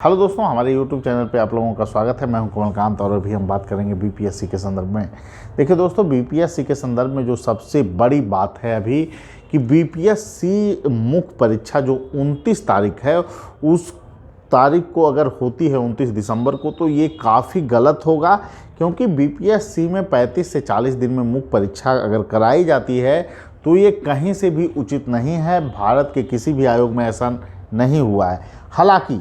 Hello दोस्तों, हमारे YouTube channel पे आप लोगों का स्वागत है। मैं हूं कमलकांत और अभी हम बात करेंगे बीपीएससी के संदर्भ में। देखिए दोस्तों, बीपीएससी के संदर्भ में जो सबसे बड़ी बात है अभी कि बीपीएससी मुख्य परीक्षा जो 29 तारीख है, उस तारीख को अगर होती है 29 दिसंबर को, तो ये काफ़ी गलत होगा, क्योंकि बीपीएससी में 35 से 40 दिन में मुख्य परीक्षा अगर कराई जाती है तो ये कहीं से भी उचित नहीं है। भारत के किसी भी आयोग में ऐसा नहीं हुआ है। हालांकि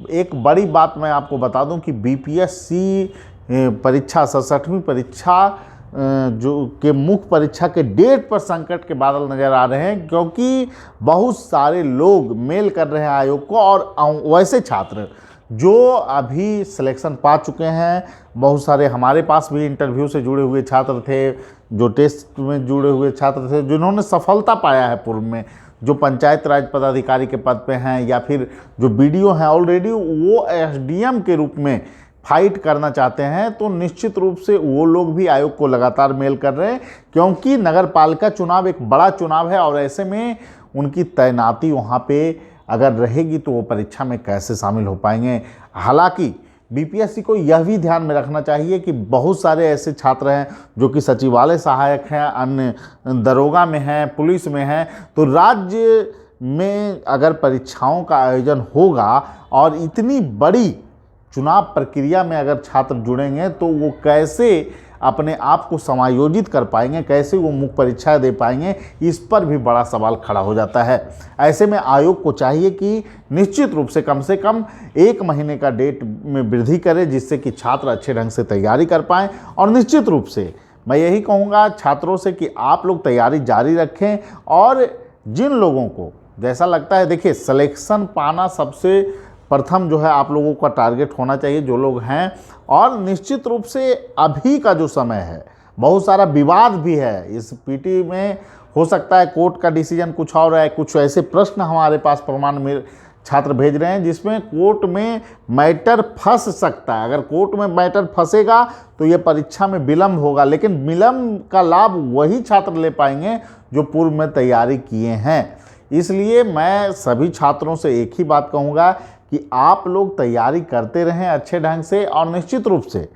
एक बड़ी बात मैं आपको बता दूं कि बीपीएससी परीक्षा 67वीं परीक्षा जो के मुख्य परीक्षा के डेट पर संकट के बादल नज़र आ रहे हैं, क्योंकि बहुत सारे लोग मेल कर रहे हैं आयोग को, और वैसे छात्र जो अभी सिलेक्शन पा चुके हैं, बहुत सारे हमारे पास भी इंटरव्यू से जुड़े हुए छात्र थे, जो टेस्ट में जुड़े हुए छात्र थे, जिन्होंने सफलता पाया है पूर्व में, जो पंचायत राज पदाधिकारी के पद पे हैं या फिर जो बीडीओ हैं, ऑलरेडी वो एसडीएम के रूप में फाइट करना चाहते हैं, तो निश्चित रूप से वो लोग भी आयोग को लगातार मेल कर रहे हैं, क्योंकि नगर पालिका चुनाव एक बड़ा चुनाव है और ऐसे में उनकी तैनाती वहाँ पे अगर रहेगी तो वो परीक्षा में कैसे शामिल हो पाएंगे। हालांकि बीपीएससी को यह भी ध्यान में रखना चाहिए कि बहुत सारे ऐसे छात्र हैं जो कि सचिवालय सहायक हैं, अन्य दरोगा में हैं, पुलिस में हैं, तो राज्य में अगर परीक्षाओं का आयोजन होगा और इतनी बड़ी चुनाव प्रक्रिया में अगर छात्र जुड़ेंगे तो वो कैसे अपने आप को समायोजित कर पाएंगे, कैसे वो मुख्य परीक्षा दे पाएंगे, इस पर भी बड़ा सवाल खड़ा हो जाता है। ऐसे में आयोग को चाहिए कि निश्चित रूप से कम 1 महीने का डेट में वृद्धि करे, जिससे कि छात्र अच्छे ढंग से तैयारी कर पाएँ। और निश्चित रूप से मैं यही कहूँगा छात्रों से कि आप लोग तैयारी जारी रखें, और जिन लोगों को जैसा लगता है, देखिए सिलेक्शन पाना सबसे प्रथम जो है आप लोगों का टारगेट होना चाहिए, जो लोग हैं। और निश्चित रूप से अभी का जो समय है, बहुत सारा विवाद भी है इस पीटी में। हो सकता है कोर्ट का डिसीजन कुछ और है, कुछ ऐसे प्रश्न हमारे पास प्रमाण में छात्र भेज रहे हैं जिसमें कोर्ट में मैटर फंस सकता है। अगर कोर्ट में मैटर फंसेगा तो ये परीक्षा में विलम्ब होगा, लेकिन विलम्ब का लाभ वही छात्र ले पाएंगे जो पूर्व में तैयारी किए हैं। इसलिए मैं सभी छात्रों से एक ही बात कहूँगा कि आप लोग तैयारी करते रहें अच्छे ढंग से, और निश्चित रूप से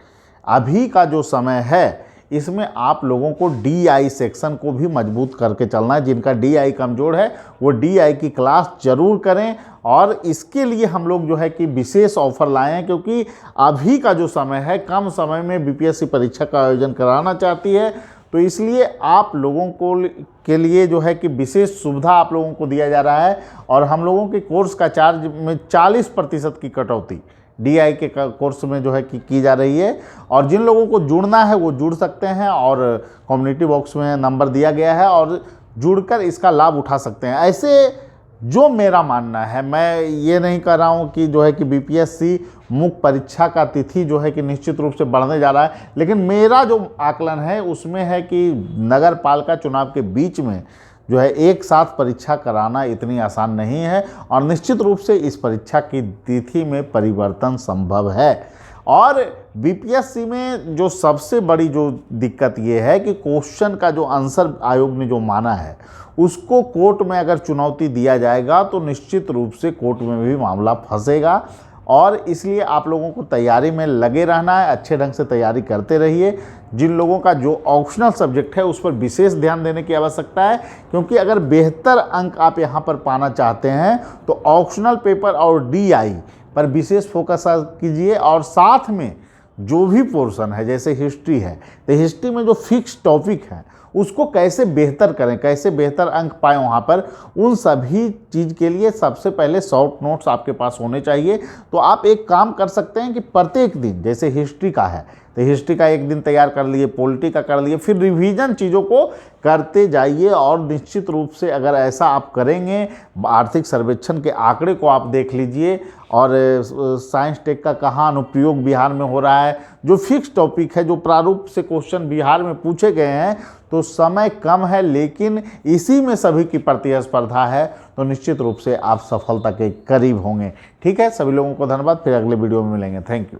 अभी का जो समय है इसमें आप लोगों को डीआई सेक्शन को भी मजबूत करके चलना है। जिनका डीआई कमज़ोर है वो डीआई की क्लास जरूर करें, और इसके लिए हम लोग जो है कि विशेष ऑफर लाए हैं, क्योंकि अभी का जो समय है, कम समय में बीपीएससी परीक्षा का आयोजन कराना चाहती है, तो इसलिए आप लोगों को के लिए जो है कि विशेष सुविधा आप लोगों को दिया जा रहा है। और हम लोगों के कोर्स का चार्ज में 40% की कटौती डीआई के कोर्स में जो है कि की जा रही है। और जिन लोगों को जुड़ना है वो जुड़ सकते हैं, और कम्युनिटी बॉक्स में नंबर दिया गया है, और जुड़कर इसका लाभ उठा सकते हैं। ऐसे जो मेरा मानना है, मैं ये नहीं कर रहा हूँ कि जो है कि बीपीएससी मुख्य परीक्षा का तिथि जो है कि निश्चित रूप से बढ़ने जा रहा है, लेकिन मेरा जो आकलन है उसमें है कि नगर पालिका चुनाव के बीच में जो है एक साथ परीक्षा कराना इतनी आसान नहीं है, और निश्चित रूप से इस परीक्षा की तिथि में परिवर्तन संभव है। और बीपीएससी में जो सबसे बड़ी जो दिक्कत ये है कि क्वेश्चन का जो आंसर आयोग ने जो माना है उसको कोर्ट में अगर चुनौती दिया जाएगा तो निश्चित रूप से कोर्ट में भी मामला फंसेगा। और इसलिए आप लोगों को तैयारी में लगे रहना है, अच्छे ढंग से तैयारी करते रहिए। जिन लोगों का जो ऑप्शनल सब्जेक्ट है उस पर विशेष ध्यान देने की आवश्यकता है, क्योंकि अगर बेहतर अंक आप यहाँ पर पाना चाहते हैं तो ऑप्शनल पेपर और डीआई पर विशेष फोकस कीजिए। और साथ में जो भी पोर्शन है, जैसे हिस्ट्री है, तो हिस्ट्री में जो फिक्स टॉपिक है उसको कैसे बेहतर करें, कैसे बेहतर अंक पाएँ वहाँ पर, उन सभी चीज़ के लिए सबसे पहले शॉर्ट नोट्स आपके पास होने चाहिए। तो आप एक काम कर सकते हैं कि प्रत्येक दिन, जैसे हिस्ट्री का है तो हिस्ट्री का एक दिन तैयार कर लिए, पॉलिटी का कर लिए, फिर रिवीजन चीज़ों को करते जाइए। और निश्चित रूप से अगर ऐसा आप करेंगे, आर्थिक सर्वेक्षण के आंकड़े को आप देख लीजिए, और साइंस टेक का कहाँ अनुप्रयोग बिहार में हो रहा है, जो फिक्स टॉपिक है, जो प्रारूप से क्वेश्चन बिहार में पूछे गए हैं, तो समय कम है लेकिन इसी में सभी की प्रतिस्पर्धा है, तो निश्चित रूप से आप सफलता के करीब होंगे। ठीक है, सभी लोगों को धन्यवाद, फिर अगले वीडियो में मिलेंगे। Thank you.